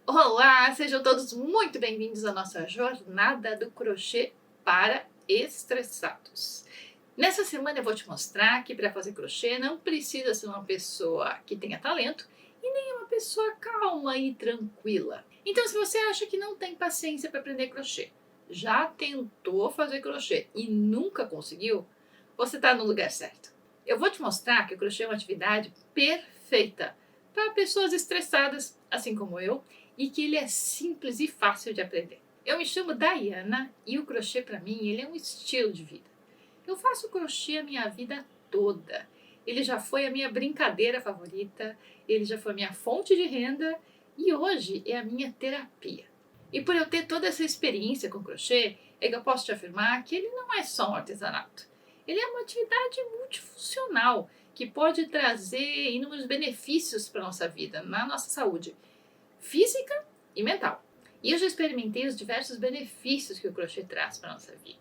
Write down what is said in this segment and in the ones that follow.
Olá, sejam todos muito bem-vindos à nossa jornada do crochê para estressados. Nessa semana eu vou te mostrar que para fazer crochê não precisa ser uma pessoa que tenha talento e nem uma pessoa calma e tranquila. Então, se você acha que não tem paciência para aprender crochê, já tentou fazer crochê e nunca conseguiu, você está no lugar certo. Eu vou te mostrar que o crochê é uma atividade perfeita para pessoas estressadas, assim como eu, e que ele é simples e fácil de aprender. Eu me chamo Dayana e o crochê para mim ele é um estilo de vida. Eu faço crochê a minha vida toda. Ele já foi a minha brincadeira favorita, ele já foi a minha fonte de renda e hoje é a minha terapia. E por eu ter toda essa experiência com crochê, é que eu posso te afirmar que ele não é só um artesanato. Ele é uma atividade multifuncional que pode trazer inúmeros benefícios para a nossa vida, na nossa saúde física e mental. E eu já experimentei os diversos benefícios que o crochê traz para a nossa vida.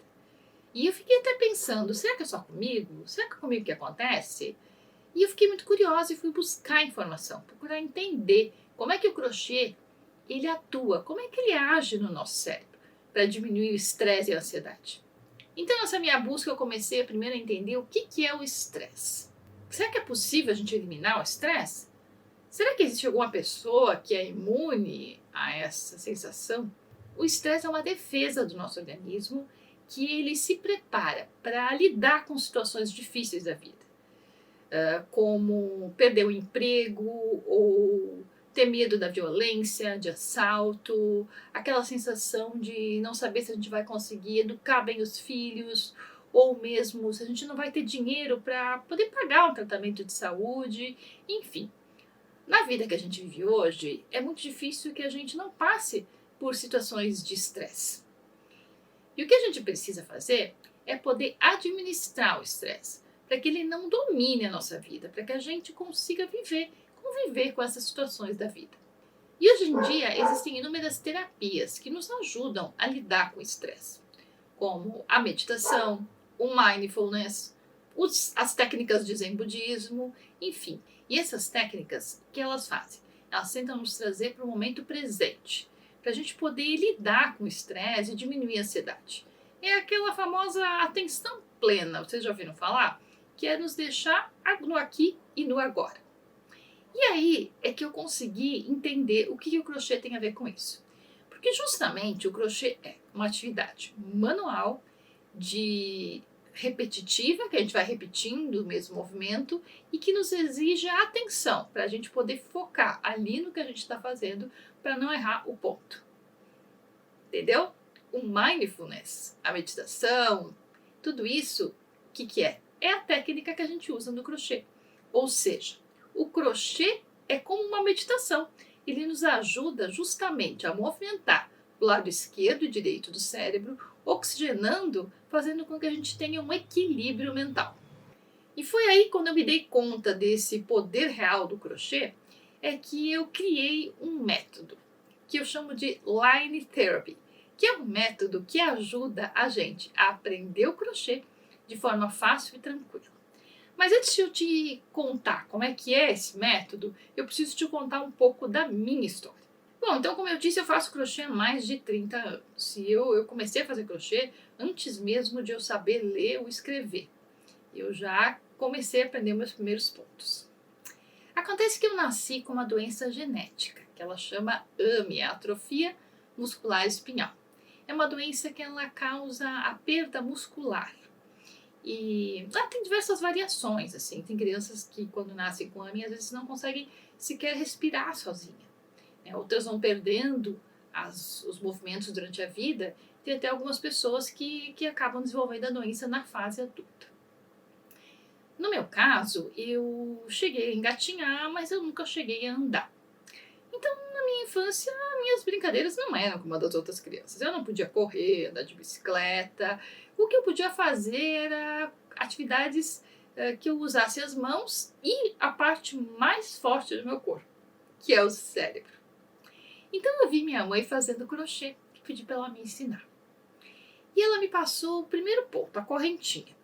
E eu fiquei até pensando, será que é só comigo? Será que é comigo que acontece? E eu fiquei muito curiosa e fui buscar informação, procurar entender como é que o crochê ele atua, como é que ele age no nosso cérebro para diminuir o estresse e a ansiedade. Então, nessa minha busca, eu comecei primeiro a entender o que é o estresse. Será que é possível a gente eliminar o estresse? Será que existe alguma pessoa que é imune a essa sensação? O estresse é uma defesa do nosso organismo que ele se prepara para lidar com situações difíceis da vida, como perder o emprego ou ter medo da violência, de assalto, aquela sensação de não saber se a gente vai conseguir educar bem os filhos, ou mesmo se a gente não vai ter dinheiro para poder pagar um tratamento de saúde, enfim. Na vida que a gente vive hoje, é muito difícil que a gente não passe por situações de estresse. E o que a gente precisa fazer é poder administrar o estresse, para que ele não domine a nossa vida, para que a gente consiga conviver com essas situações da vida. E hoje em dia existem inúmeras terapias que nos ajudam a lidar com o estresse, como a meditação, o mindfulness, as técnicas de Zen budismo, enfim. E essas técnicas, o que elas fazem? Elas tentam nos trazer para o momento presente, para a gente poder lidar com o estresse e diminuir a ansiedade. É aquela famosa atenção plena, vocês já ouviram falar? Que é nos deixar no aqui e no agora. E aí é que eu consegui entender o que o crochê tem a ver com isso. Porque justamente o crochê é uma atividade manual de repetitiva, que a gente vai repetindo o mesmo movimento e que nos exige a atenção para a gente poder focar ali no que a gente está fazendo para não errar o ponto. Entendeu? O mindfulness, a meditação, tudo isso, o que é? É a técnica que a gente usa no crochê. Ou seja, o crochê é como uma meditação. Ele nos ajuda justamente a movimentar o lado esquerdo e direito do cérebro, oxigenando, fazendo com que a gente tenha um equilíbrio mental. E foi aí quando eu me dei conta desse poder real do crochê, é que eu criei um método que eu chamo de Line Therapy, que é um método que ajuda a gente a aprender o crochê de forma fácil e tranquila. Mas antes de eu te contar como é que é esse método, eu preciso te contar um pouco da minha história. Bom, então como eu disse, eu faço crochê há mais de 30 anos. E eu comecei a fazer crochê antes mesmo de eu saber ler ou escrever. Eu já comecei a aprender meus primeiros pontos. Acontece que eu nasci com uma doença genética, que ela chama AME, atrofia muscular espinhal. É uma doença que ela causa a perda muscular. E tem diversas variações, assim. Tem crianças que quando nascem com AME, às vezes não conseguem sequer respirar sozinha. Outras vão perdendo os movimentos durante a vida. Tem até algumas pessoas que acabam desenvolvendo a doença na fase adulta. No meu caso, eu cheguei a engatinhar, mas eu nunca cheguei a andar. Então, na minha infância, minhas brincadeiras não eram como a das outras crianças. Eu não podia correr, andar de bicicleta. O que eu podia fazer era atividades que eu usasse as mãos e a parte mais forte do meu corpo, que é o cérebro. Então, eu vi minha mãe fazendo crochê e pedi para ela me ensinar. E ela me passou o primeiro ponto, a correntinha.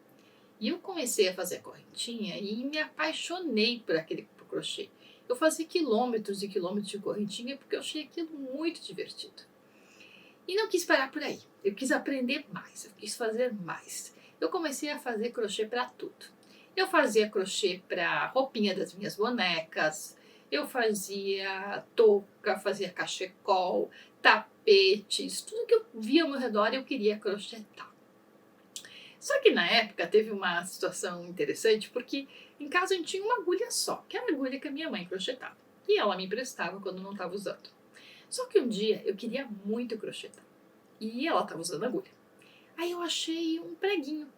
E eu comecei a fazer a correntinha e me apaixonei por aquele crochê. Eu fazia quilômetros e quilômetros de correntinha porque eu achei aquilo muito divertido. E não quis parar por aí. Eu quis aprender mais, eu quis fazer mais. Eu comecei a fazer crochê para tudo. Eu fazia crochê para roupinha das minhas bonecas, eu fazia touca, fazia cachecol, tapetes, tudo que eu via ao meu redor eu queria crochetar. Só que na época teve uma situação interessante, porque em casa a gente tinha uma agulha só, que era a agulha que a minha mãe crochetava. E ela me emprestava quando não estava usando. Só que um dia eu queria muito crochetar. E ela estava usando a agulha. Aí eu achei um preguinho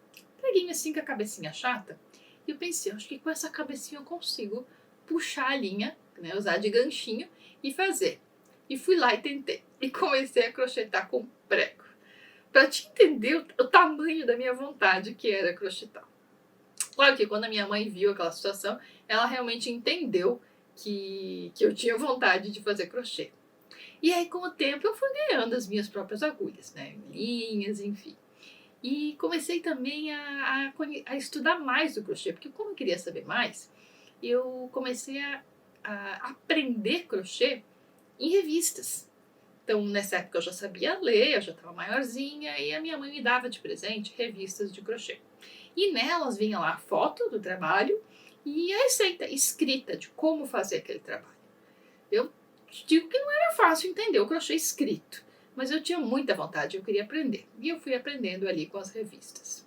assim com a cabecinha chata. E eu pensei, acho que com essa cabecinha eu consigo puxar a linha, né, usar de ganchinho e fazer. E fui lá e tentei. E comecei a crochetar com prego. Para te entender o tamanho da minha vontade que era crochetar. Claro que quando a minha mãe viu aquela situação, ela realmente entendeu que eu tinha vontade de fazer crochê. E aí, com o tempo, eu fui ganhando as minhas próprias agulhas, né? Linhas, enfim. E comecei também a estudar mais do crochê, porque como eu queria saber mais, eu comecei a aprender crochê em revistas. Então, nessa época eu já sabia ler, eu já estava maiorzinha, e a minha mãe me dava de presente revistas de crochê. E nelas vinha lá a foto do trabalho e a receita escrita de como fazer aquele trabalho. Eu digo que não era fácil entender o crochê escrito, mas eu tinha muita vontade, eu queria aprender. E eu fui aprendendo ali com as revistas.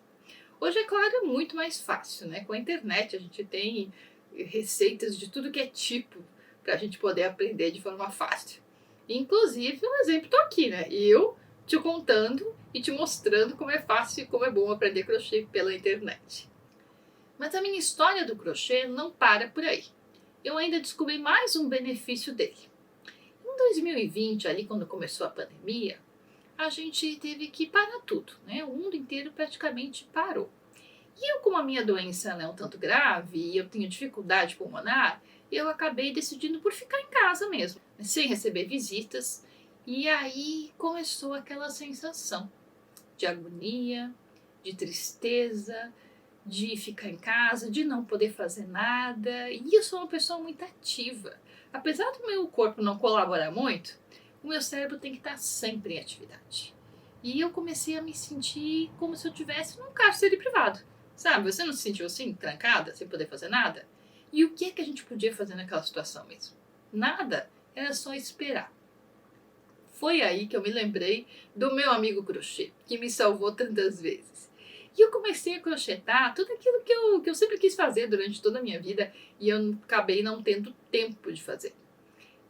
Hoje, é claro, é muito mais fácil, né? Com a internet a gente tem receitas de tudo que é tipo para a gente poder aprender de forma fácil. Inclusive, um exemplo estou aqui, né? Eu te contando e te mostrando como é fácil e como é bom aprender crochê pela internet. Mas a minha história do crochê não para por aí. Eu ainda descobri mais um benefício dele. Em 2020, ali quando começou a pandemia, a gente teve que parar tudo, né? O mundo inteiro praticamente parou. E eu, como a minha doença é um tanto grave e eu tenho dificuldade pulmonar, eu acabei decidindo por ficar em casa mesmo, sem receber visitas. E aí começou aquela sensação de agonia, de tristeza, de ficar em casa, de não poder fazer nada. E eu sou uma pessoa muito ativa. Apesar do meu corpo não colaborar muito, o meu cérebro tem que estar sempre em atividade. E eu comecei a me sentir como se eu estivesse num cárcere privado. Sabe, você não se sentiu assim, trancada, sem poder fazer nada? E o que é que a gente podia fazer naquela situação mesmo? Nada, era só esperar. Foi aí que eu me lembrei do meu amigo crochê, que me salvou tantas vezes. E eu comecei a crochetar tudo aquilo que eu sempre quis fazer durante toda a minha vida e eu acabei não tendo tempo de fazer.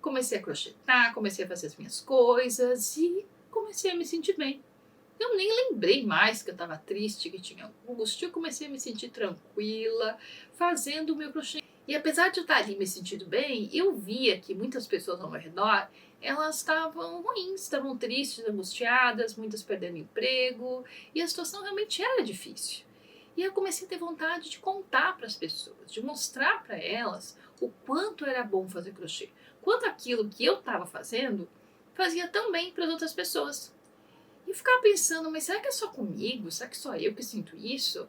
Comecei a crochetar, comecei a fazer as minhas coisas e comecei a me sentir bem. Eu nem lembrei mais que eu estava triste, que tinha angústia. Eu comecei a me sentir tranquila, fazendo o meu crochê. E apesar de eu estar ali me sentindo bem, eu via que muitas pessoas ao meu redor, elas estavam ruins, estavam tristes, angustiadas, muitas perdendo emprego, e a situação realmente era difícil. E eu comecei a ter vontade de contar para as pessoas, de mostrar para elas o quanto era bom fazer crochê, quanto aquilo que eu estava fazendo fazia tão bem para as outras pessoas. E eu ficava pensando, mas será que é só comigo? Será que só eu que sinto isso?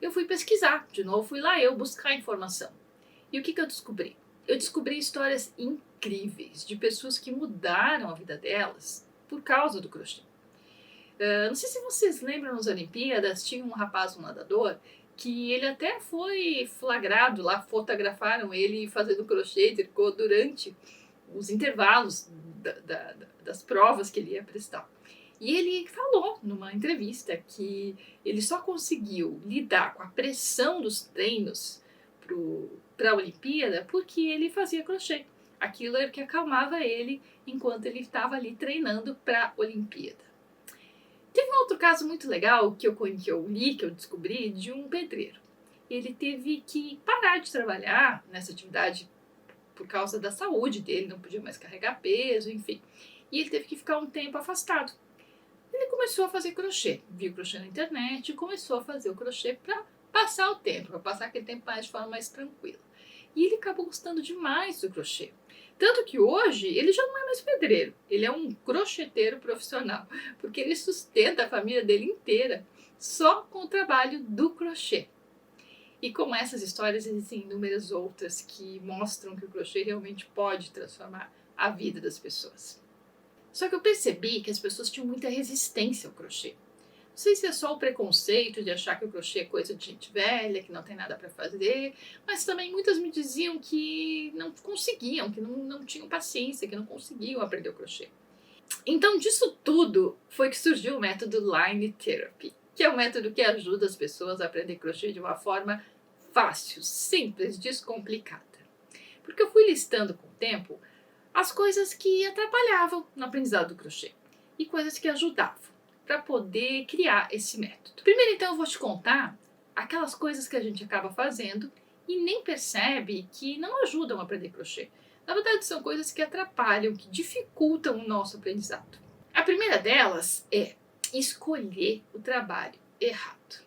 Eu fui pesquisar, de novo fui lá eu buscar informação. E o que eu descobri? Eu descobri histórias incríveis de pessoas que mudaram a vida delas por causa do crochê. Não sei se vocês lembram, nas Olimpíadas tinha um rapaz, um nadador, que ele até foi flagrado lá, fotografaram ele fazendo crochê, tricô durante os intervalos das provas que ele ia prestar. E ele falou numa entrevista que ele só conseguiu lidar com a pressão dos treinos para a Olimpíada porque ele fazia crochê. Aquilo era o que acalmava ele enquanto ele estava ali treinando para a Olimpíada. Teve um outro caso muito legal que eu li, que eu descobri, de um pedreiro. Ele teve que parar de trabalhar nessa atividade por causa da saúde dele, não podia mais carregar peso, enfim. E ele teve que ficar um tempo afastado. Ele começou a fazer crochê, viu crochê na internet e começou a fazer o crochê para passar o tempo, para passar aquele tempo mais de forma mais tranquila. E ele acabou gostando demais do crochê. Tanto que hoje ele já não é mais pedreiro, ele é um crocheteiro profissional, porque ele sustenta a família dele inteira só com o trabalho do crochê. E como essas histórias, existem inúmeras outras que mostram que o crochê realmente pode transformar a vida das pessoas. Só que eu percebi que as pessoas tinham muita resistência ao crochê. Não sei se é só o preconceito de achar que o crochê é coisa de gente velha, que não tem nada para fazer, mas também muitas me diziam que não conseguiam, que não tinham paciência, que não conseguiam aprender o crochê. Então, disso tudo foi que surgiu o método Line Therapy, que é um método que ajuda as pessoas a aprender crochê de uma forma fácil, simples, descomplicada. Porque eu fui listando com o tempo as coisas que atrapalhavam no aprendizado do crochê e coisas que ajudavam para poder criar esse método. Primeiro, então, eu vou te contar aquelas coisas que a gente acaba fazendo e nem percebe que não ajudam a aprender crochê. Na verdade, são coisas que atrapalham, que dificultam o nosso aprendizado. A primeira delas é escolher o trabalho errado.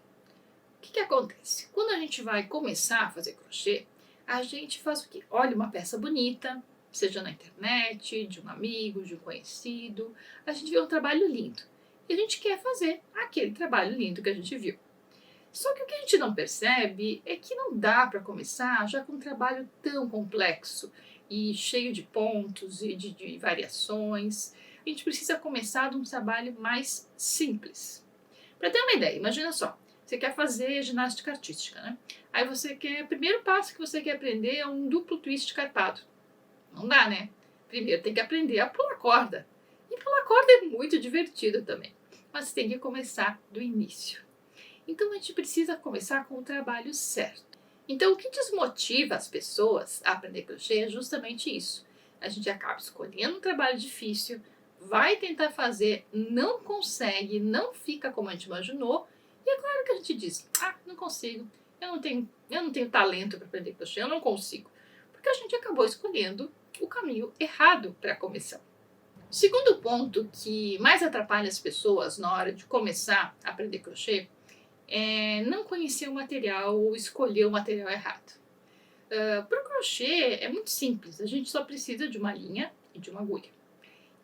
O que acontece? Quando a gente vai começar a fazer crochê, a gente faz o quê? Olha uma peça bonita, seja na internet, de um amigo, de um conhecido, a gente vê um trabalho lindo. E a gente quer fazer aquele trabalho lindo que a gente viu. Só que o que a gente não percebe é que não dá para começar já com um trabalho tão complexo e cheio de pontos e de variações. A gente precisa começar de um trabalho mais simples. Para ter uma ideia, imagina só, você quer fazer ginástica artística, né? Aí o primeiro passo que você quer aprender é um duplo twist carpado. Não dá, né? Primeiro tem que aprender a pular corda. E pular corda é muito divertido também, mas tem que começar do início. Então a gente precisa começar com o trabalho certo. Então o que desmotiva as pessoas a aprender crochê é justamente isso. A gente acaba escolhendo um trabalho difícil, vai tentar fazer, não consegue, não fica como a gente imaginou, e é claro que a gente diz, não consigo, eu não tenho talento para aprender crochê, eu não consigo. Porque a gente acabou escolhendo o caminho errado para começar. O segundo ponto que mais atrapalha as pessoas na hora de começar a aprender crochê é não conhecer o material ou escolher o material errado. Para o crochê é muito simples, a gente só precisa de uma linha e de uma agulha.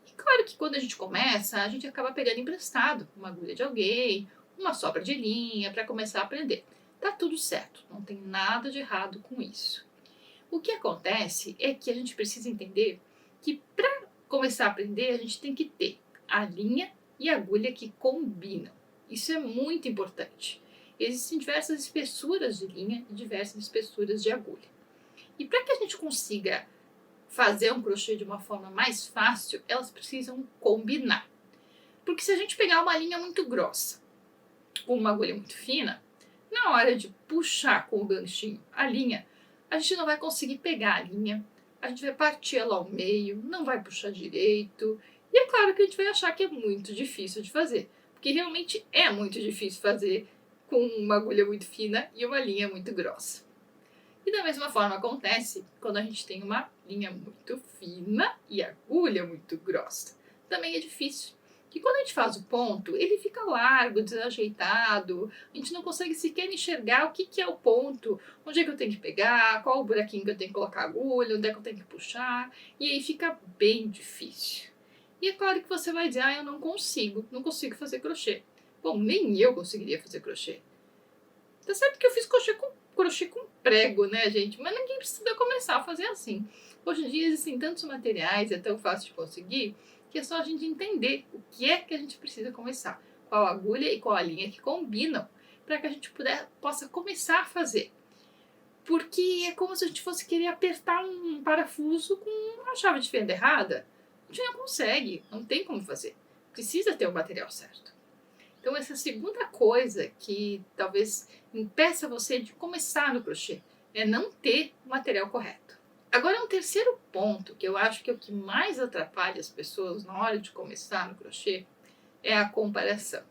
E claro que quando a gente começa, a gente acaba pegando emprestado uma agulha de alguém, uma sobra de linha para começar a aprender. Tá tudo certo, não tem nada de errado com isso. O que acontece é que a gente precisa entender que para começar a aprender, a gente tem que ter a linha e a agulha que combinam. Isso é muito importante. Existem diversas espessuras de linha e diversas espessuras de agulha. E para que a gente consiga fazer um crochê de uma forma mais fácil, elas precisam combinar. Porque se a gente pegar uma linha muito grossa com uma agulha muito fina, na hora de puxar com o ganchinho a linha, a gente não vai conseguir pegar a linha, a gente vai partir ela ao meio, não vai puxar direito, e é claro que a gente vai achar que é muito difícil de fazer, porque realmente é muito difícil fazer com uma agulha muito fina e uma linha muito grossa. E da mesma forma acontece quando a gente tem uma linha muito fina e agulha muito grossa. Também é difícil. Que quando a gente faz o ponto, ele fica largo, desajeitado, a gente não consegue sequer enxergar o que é o ponto, onde é que eu tenho que pegar, qual o buraquinho que eu tenho que colocar a agulha, onde é que eu tenho que puxar, e aí fica bem difícil. E é claro que você vai dizer, eu não consigo fazer crochê. Bom, nem eu conseguiria fazer crochê. Tá certo que eu fiz crochê com prego, né, gente? Mas ninguém precisa começar a fazer assim. Hoje em dia existem tantos materiais, é tão fácil de conseguir, que é só a gente entender o que é que a gente precisa começar. Qual agulha e qual a linha que combinam, para que a gente possa começar a fazer. Porque é como se a gente fosse querer apertar um parafuso com uma chave de fenda errada. A gente não consegue, não tem como fazer. Precisa ter o material certo. Então essa segunda coisa que talvez impeça você de começar no crochê é não ter o material correto. Agora um terceiro ponto, que eu acho que é o que mais atrapalha as pessoas na hora de começar no crochê, é a comparação.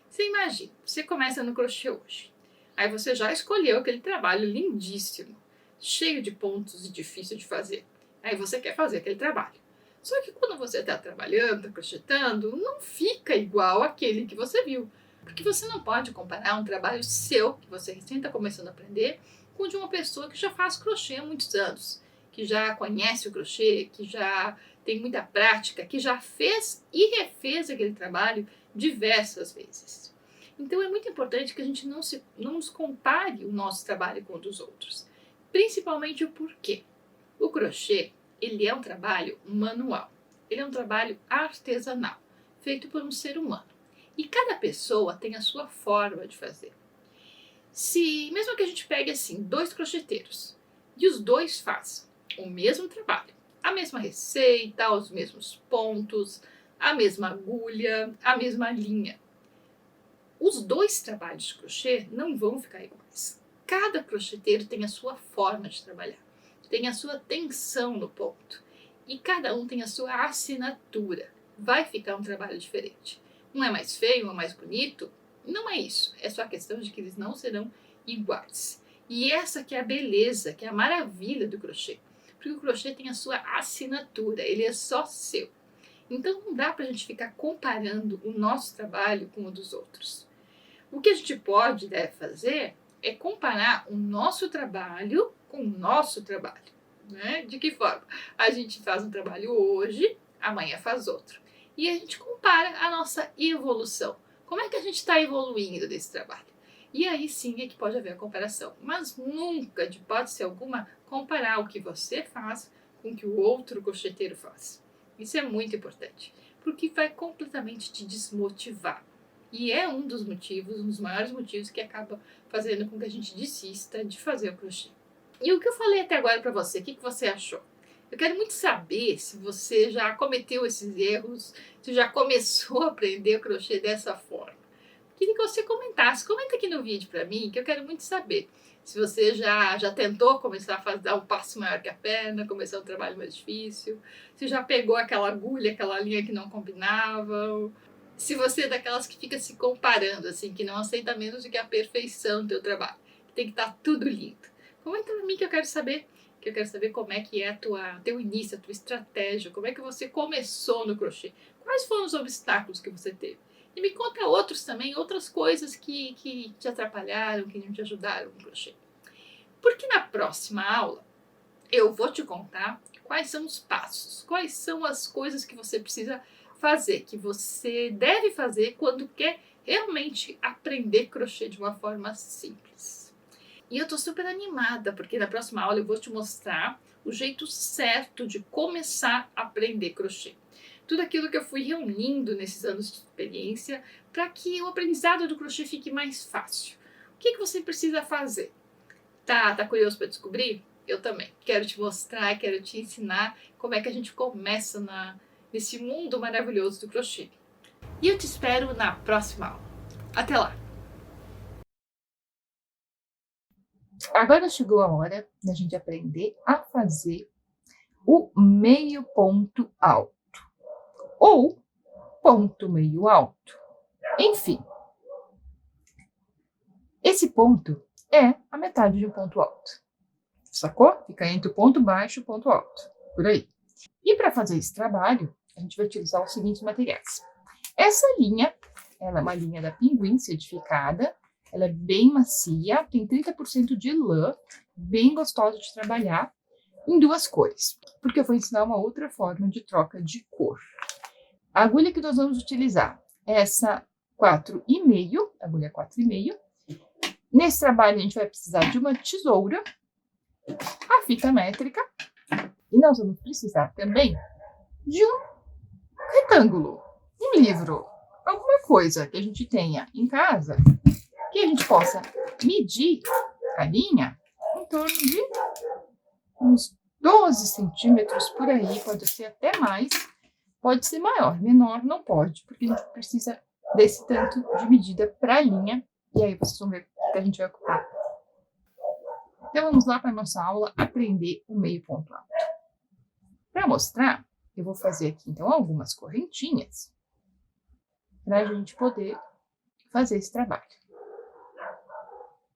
Você imagina, você começa no crochê hoje, aí você já escolheu aquele trabalho lindíssimo, cheio de pontos e difícil de fazer. Aí você quer fazer aquele trabalho. Só que quando você está trabalhando, está crochetando, não fica igual aquele que você viu. Porque você não pode comparar um trabalho seu, que você recém está começando a aprender, com o de uma pessoa que já faz crochê há muitos anos, que já conhece o crochê, que já tem muita prática, que já fez e refez aquele trabalho diversas vezes. Então é muito importante que a gente não nos compare o nosso trabalho com o dos outros. Principalmente o porquê. O crochê, ele é um trabalho manual. Ele é um trabalho artesanal, feito por um ser humano. E cada pessoa tem a sua forma de fazer. Se, mesmo que a gente pegue assim, 2 crocheteiros, e os dois façam o mesmo trabalho, a mesma receita, os mesmos pontos, a mesma agulha, a mesma linha, os dois trabalhos de crochê não vão ficar iguais. Cada crocheteiro tem a sua forma de trabalhar, tem a sua tensão no ponto, e cada um tem a sua assinatura. Vai ficar um trabalho diferente. Um é mais feio, um é mais bonito? Não é isso. É só a questão de que eles não serão iguais. E essa que é a beleza, que é a maravilha do crochê. Porque o crochê tem a sua assinatura, ele é só seu. Então não dá para a gente ficar comparando o nosso trabalho com o dos outros. O que a gente pode e deve fazer é comparar o nosso trabalho com o nosso trabalho. Né? De que forma? A gente faz um trabalho hoje, amanhã faz outro. E a gente compara a nossa evolução. Como é que a gente está evoluindo desse trabalho? E aí sim é que pode haver a comparação. Mas nunca, de hipótese alguma, comparar o que você faz com o que o outro crocheteiro faz. Isso é muito importante, porque vai completamente te desmotivar. E é um dos motivos, um dos maiores motivos que acaba fazendo com que a gente desista de fazer o crochê. E o que eu falei até agora para você, o que você achou? Eu quero muito saber se você já cometeu esses erros, se já começou a aprender o crochê dessa forma. Queria que você comentasse. Comenta aqui no vídeo para mim, que eu quero muito saber. Se você já tentou começar a dar um passo maior que a perna, começar um trabalho mais difícil, se já pegou aquela agulha, aquela linha que não combinava, se você é daquelas que fica se comparando, assim, que não aceita menos do que a perfeição do teu trabalho, que tem que estar tudo lindo. Comenta pra mim que eu quero saber como é que é teu início, a tua estratégia, como é que você começou no crochê, quais foram os obstáculos que você teve. E me conta outros também, outras coisas que te atrapalharam, que não te ajudaram no crochê. Porque na próxima aula eu vou te contar quais são os passos, quais são as coisas que você precisa fazer, que você deve fazer quando quer realmente aprender crochê de uma forma simples. E eu tô super animada, porque na próxima aula eu vou te mostrar o jeito certo de começar a aprender crochê. Tudo aquilo que eu fui reunindo nesses anos de experiência para que o aprendizado do crochê fique mais fácil. O que você precisa fazer? Tá curioso para descobrir? Eu também. Quero te mostrar, quero te ensinar como é que a gente começa nesse mundo maravilhoso do crochê. E eu te espero na próxima aula. Até lá! Agora chegou a hora da gente aprender a fazer o meio ponto alto ou ponto meio alto. Enfim, esse ponto é a metade de um ponto alto. Sacou? Fica entre o ponto baixo e o ponto alto, por aí. E para fazer esse trabalho, a gente vai utilizar os seguintes materiais. Essa linha, ela é uma linha da Pinguim certificada, ela é bem macia, tem 30% de lã, bem gostosa de trabalhar, em 2 cores, porque eu vou ensinar uma outra forma de troca de cor. A agulha que nós vamos utilizar é essa 4,5, agulha 4,5. Nesse trabalho a gente vai precisar de uma tesoura, a fita métrica, e nós vamos precisar também de um retângulo, um livro, alguma coisa que a gente tenha em casa, que a gente possa medir a linha em torno de uns 12 centímetros por aí, pode ser até mais, pode ser maior, menor não pode, porque a gente precisa desse tanto de medida para a linha, e aí vocês vão ver o que a gente vai ocupar. Então vamos lá para a nossa aula aprender o meio ponto alto. Para mostrar, eu vou fazer aqui então algumas correntinhas para a gente poder fazer esse trabalho.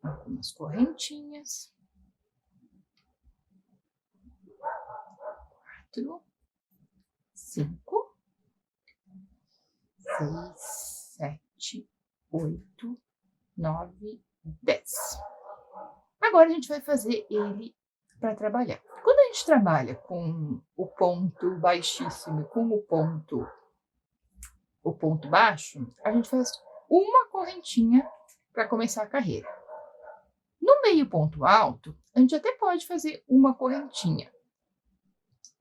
Algumas correntinhas. 4, 5, 6, 7, 8, 9, 10. Agora a gente vai fazer ele para trabalhar. Quando a gente trabalha com o ponto baixíssimo e com o ponto baixo, a gente faz uma correntinha para começar a carreira. No meio ponto alto, a gente até pode fazer uma correntinha.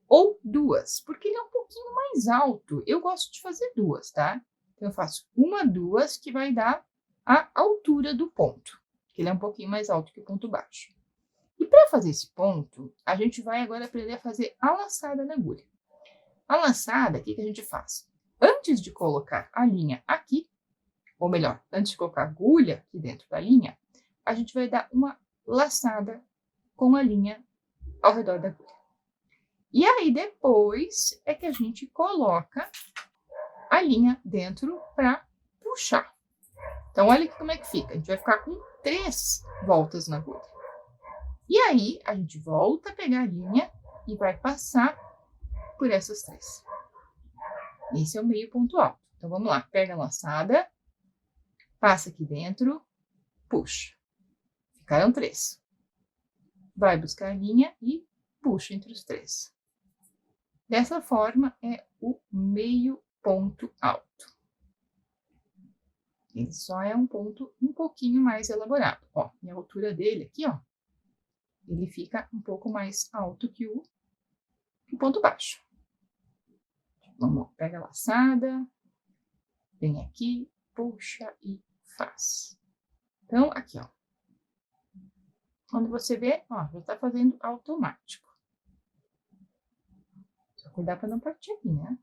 Ou duas, porque ele é um pouquinho mais alto. Eu gosto de fazer duas, tá? Então, eu faço uma, duas, que vai dar a altura do ponto. Que ele é um pouquinho mais alto que o ponto baixo. E para fazer esse ponto, a gente vai agora aprender a fazer a laçada na agulha. A laçada, o que a gente faz? Antes de colocar a linha aqui, ou melhor, antes de colocar a agulha aqui dentro da linha, a gente vai dar uma laçada com a linha ao redor da agulha. E aí, depois, é que a gente coloca a linha dentro para puxar. Então, olha aqui como é que fica. A gente vai ficar com 3 voltas na agulha. E aí, a gente volta a pegar a linha e vai passar por essas 3. Esse é o meio ponto alto. Então, vamos lá. Pega a laçada, passa aqui dentro, puxa. Ficaram 3. Vai buscar a linha e puxa entre os 3. Dessa forma, é o meio ponto alto. Ele só é um ponto um pouquinho mais elaborado. Ó, e a altura dele aqui, ó, ele fica um pouco mais alto que o ponto baixo. Vamos, pega a laçada, vem aqui, puxa e faz. Então, aqui, ó. Quando você vê, ó, já tá fazendo automático. Só cuidar para não partir aqui, né?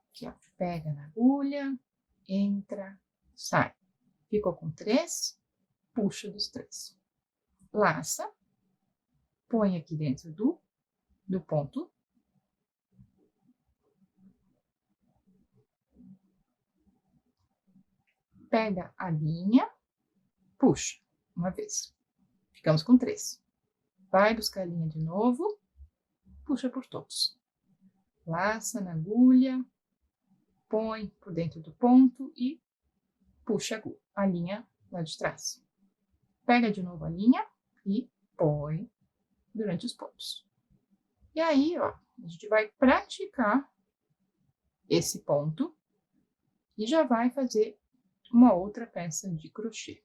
Aqui, ó, pega na agulha, entra, sai. Ficou com 3, puxa dos 3. Laça, põe aqui dentro do ponto. Pega a linha, puxa, uma vez. Ficamos com 3. Vai buscar a linha de novo, puxa por todos. Laça na agulha, põe por dentro do ponto e puxa a linha lá de trás. Pega de novo a linha e põe durante os pontos. E aí, ó, a gente vai praticar esse ponto e já vai fazer uma outra peça de crochê.